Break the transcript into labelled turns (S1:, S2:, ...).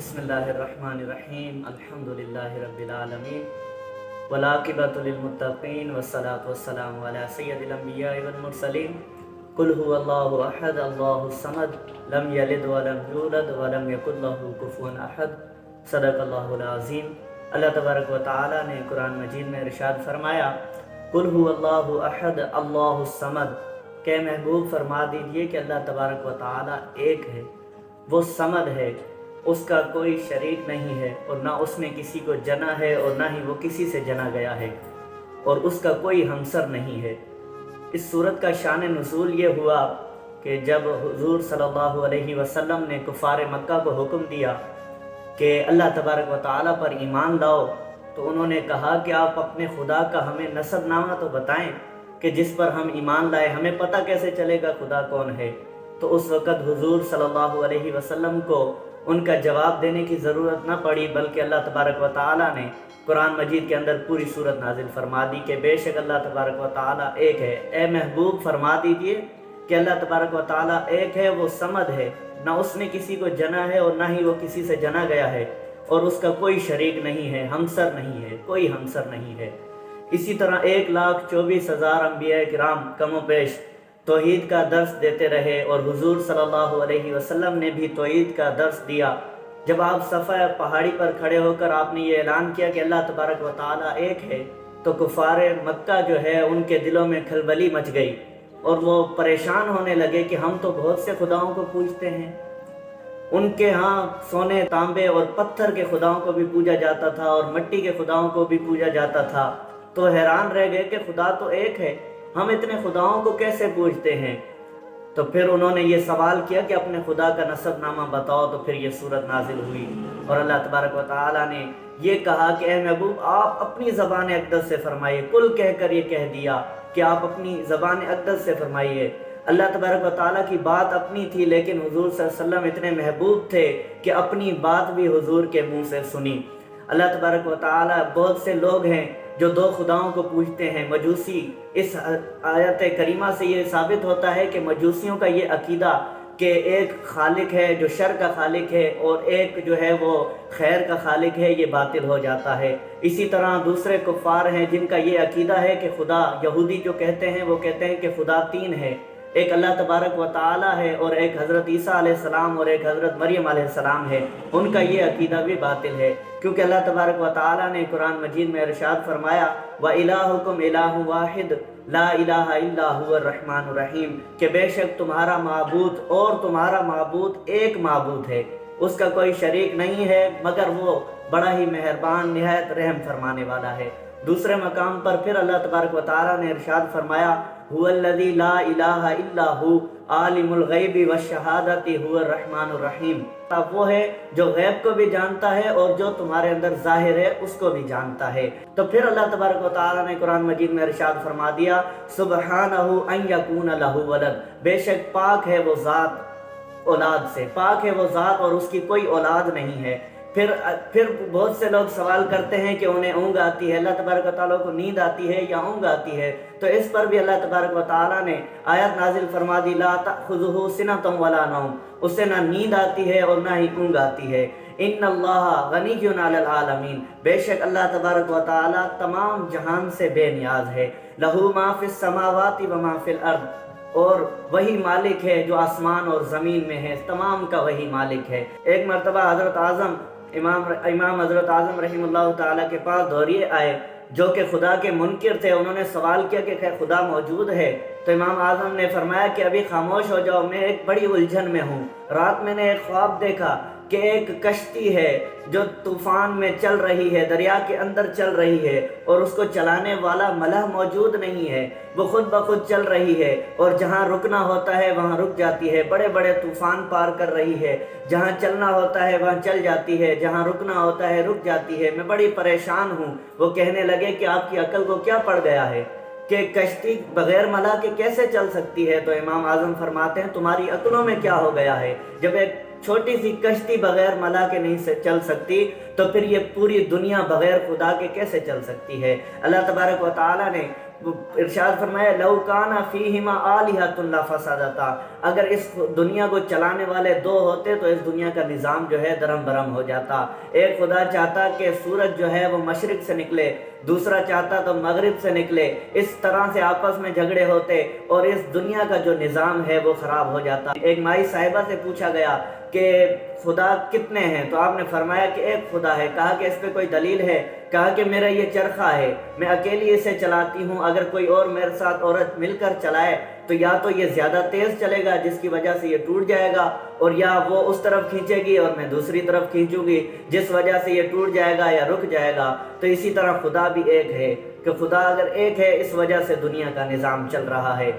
S1: बिस्मिल्लाहिर्रहमानिर्रहीम अल्हम्दुलिल्लाहि रब्बिल आलमीन वलाकिबतु लिलमुत्तक़ीन वस्सलातु वस्सलामु अला सय्यदिल अंबियाइ वल मुरसलीन कुल हुवल्लाहु अहद अल्लाहुस समद लम यलिद वलम यूलद वलम यकुल लहू कुफुवन अहद सदक़ल्लाहुल अज़ीम। अल्लाह तबारक व तआला ने कुरान मजीद में इरशाद फरमाया, कुल हुवल्लाहु अहद अल्लाहुस समद, के महबूब फरमा दीजिए कि अल्लाह तबारक व तआला एक है, वो समद है, उसका कोई शरीक नहीं है और ना उसने किसी को जना है और ना ही वो किसी से जना गया है और उसका कोई हमसर नहीं है। इस सूरत का शान नुज़ूल ये हुआ कि जब हुज़ूर सल्लल्लाहु अलैहि वसल्लम ने कुफ़ार मक्का को हुक्म दिया कि अल्लाह तबारक व तआला पर ईमान लाओ, तो उन्होंने कहा कि आप अपने खुदा का हमें नसब नामा तो बताएं कि जिस पर हम ईमान लाए, हमें पता कैसे चलेगा खुदा कौन है। तो उस वक़्त हुज़ूर सल्लल्लाहु अलैहि वसल्लम को उनका जवाब देने की ज़रूरत न पड़ी, बल्कि अल्लाह तबारक व तआला ने कुरान मजीद के अंदर पूरी सूरत नाजिल फरमा दी कि बेशक अल्लाह तबारक व तआला एक है। ए महबूब फरमा दीजिए कि अल्लाह तबारक व तआला एक है, वो समद है, ना उसने किसी को जना है और ना ही वो किसी से जना गया है और उसका कोई शरीक नहीं है, हमसर नहीं है, कोई हमसर नहीं है। इसी तरह 1,24,000 अंबिया किराम कमो पेश तौहीद का दर्स देते रहे और हुजूर सल्लल्लाहु अलैहि वसल्लम ने भी तौहीद का दर्स दिया। जब आप सफ़ा पहाड़ी पर खड़े होकर आपने ये ऐलान किया कि अल्लाह तबारक व तआला एक है, तो कुफ़ारे मक्का जो है उनके दिलों में खलबली मच गई और वो परेशान होने लगे कि हम तो बहुत से खुदाओं को पूजते हैं। उनके यहाँ सोने, तांबे और पत्थर के खुदाओं को भी पूजा जाता था और मिट्टी के खुदाओं को भी पूजा जाता था। तो हैरान रह गए कि खुदा तो एक है, हम इतने खुदाओं को कैसे पूजते हैं। तो फिर उन्होंने ये सवाल किया कि अपने खुदा का नसब नामा बताओ। तो फिर ये सूरत नाजिल हुई और अल्लाह तबारक व तआला ने ये कहा कि ए महबूब आप अपनी ज़बान अक़दस से फरमाइए। कुल कहकर ये कह दिया कि आप अपनी ज़बान अक़दस से फरमाइए। अल्लाह तबारक व तआला की बात अपनी थी, लेकिन हुजूर सल्लल्लाहु अलैहि वसल्लम इतने महबूब थे कि अपनी बात भी हुजूर के मुँह से सुनी। अल्लाह तबारक व तआला, बहुत से लोग हैं जो दो खुदाओं को पूजते हैं, मजूसी। इस आयत करीमा से ये साबित होता है कि मजूसियों का ये अकीदा कि एक खालिक है जो शर का खालिक है और एक जो है वो खैर का खालिक है, ये बातिल हो जाता है। इसी तरह दूसरे कुफ़ार हैं जिनका ये अकीदा है कि खुदा, यहूदी जो कहते हैं वो कहते हैं कि खुदा तीन है, एक अल्लाह तबारक व तआला है और एक हज़रत ईसा अलैहिस्सलाम और एक हज़रत मरियम अलैहिस्सलाम है। उनका ये अकीदा भी बातिल है, क्योंकि अल्लाह तबारक व तआला ने कुरान मजीद में इरशाद फरमाया, व इलाहुकुम इलाहु वाहिद ला इलाहा इल्ला हुवर रहमानुर रहीम, कि बेशक तुम्हारा माबूद और तुम्हारा माबूद एक माबूद है, उसका कोई शरीक नहीं है मगर वो बड़ा ही मेहरबान, निहायत रहम फरमाने वाला है। दूसरे मकाम पर फिर अल्लाह तबारक व तआला ने इरशाद फरमाया, हुवल्लज़ी ला इलाहा इल्ला हु आलिमुल गैबि वश्शहादति हुवर रहमानुर रहीम, तब वो है जो गैब को भी जानता है और जो तुम्हारे अंदर जाहिर है उसको भी जानता है। तो फिर अल्लाह तबारक व तआला ने कुरान मजीद में इरशाद फरमा दिया, सुब्हानहु अन यकून लहु वलद, बेशक पाक है वो ज़ात औलाद से, पाक है वो ज़ात और उसकी कोई औलाद नहीं है। फिर बहुत से लोग सवाल करते हैं कि उन्हें ऊँग आती है, अल्लाह तबारक व तआला को नींद आती है या ऊँग आती है। तो इस पर भी अल्लाह तबारक व तआला ने आयत नाजिल फरमा दी, ला तअख़ुज़ुहु सिनतुन वला नौम, उससे ना नींद आती है और ना ही ऊँग आती है। इन्नल्लाह गनिय्युन अलल आलमीन, बेशक अल्लाह तबारक व तआला तमाम जहान से बेनियाज है। लहू मा फिस समावाति व मा फिल अर्द, और वही मालिक है जो आसमान और ज़मीन में है, तमाम का वही मालिक है। एक मरतबा हज़रत आज़म इमाम हज़रत आज़म रहिमहुल्लाह ताला के पास दौरिए आए जो कि खुदा के मुनकिर थे। उन्होंने सवाल किया कि क्या खुदा मौजूद है? तो इमाम आज़म ने फरमाया कि अभी खामोश हो जाओ, मैं एक बड़ी उलझन में हूँ। रात मैंने एक ख्वाब देखा कि एक कश्ती है जो तूफ़ान में चल रही है, दरिया के अंदर चल रही है और उसको चलाने वाला मलह मौजूद नहीं है, वो खुद ब खुद चल रही है और जहाँ रुकना होता है वहाँ रुक जाती है, बड़े बड़े तूफ़ान पार कर रही है, जहाँ चलना होता है वहाँ चल जाती है, जहाँ रुकना होता है रुक जाती है। मैं बड़ी परेशान हूँ। वो कहने लगे कि आपकी अकल को क्या पड़ गया है कि कश्ती बग़ैर मला के कैसे चल सकती है? तो इमाम आज़म फरमाते हैं, तुम्हारी अकलों में क्या हो गया है? जब एक छोटी सी कश्ती बग़ैर मला के नहीं चल सकती, तो फिर ये पूरी दुनिया बग़ैर खुदा के कैसे चल सकती है? अल्लाह तबारक व तआला ने ارشاد فرمایا لو کانا فیہما آلہۃ لفسدتا، اگر اس دنیا کو چلانے والے دو ہوتے تو اس دنیا کا نظام جو ہے درم برم ہو جاتا۔ ایک خدا چاہتا کہ سورج جو ہے وہ مشرق سے نکلے، دوسرا چاہتا تو مغرب سے نکلے، اس طرح سے آپس میں جھگڑے ہوتے اور اس دنیا کا جو نظام ہے وہ خراب ہو جاتا۔ ایک مائی صاحبہ سے پوچھا گیا کہ خدا کتنے ہیں؟ تو آپ نے فرمایا کہ ایک خدا ہے۔ کہا کہ اس پہ کوئی دلیل ہے؟ کہا کہ میرا یہ چرخہ ہے، میں اکیلی اسے چلاتی ہوں، اگر کوئی اور میرے ساتھ عورت مل کر چلائے تو یا تو یہ زیادہ تیز چلے گا جس کی وجہ سے یہ ٹوٹ جائے گا، اور یا وہ اس طرف کھینچے گی اور میں دوسری طرف کھینچوں گی جس وجہ سے یہ ٹوٹ جائے گا یا رک جائے گا۔ تو اسی طرح خدا بھی ایک ہے کہ خدا اگر ایک ہے اس وجہ سے دنیا کا نظام چل رہا ہے۔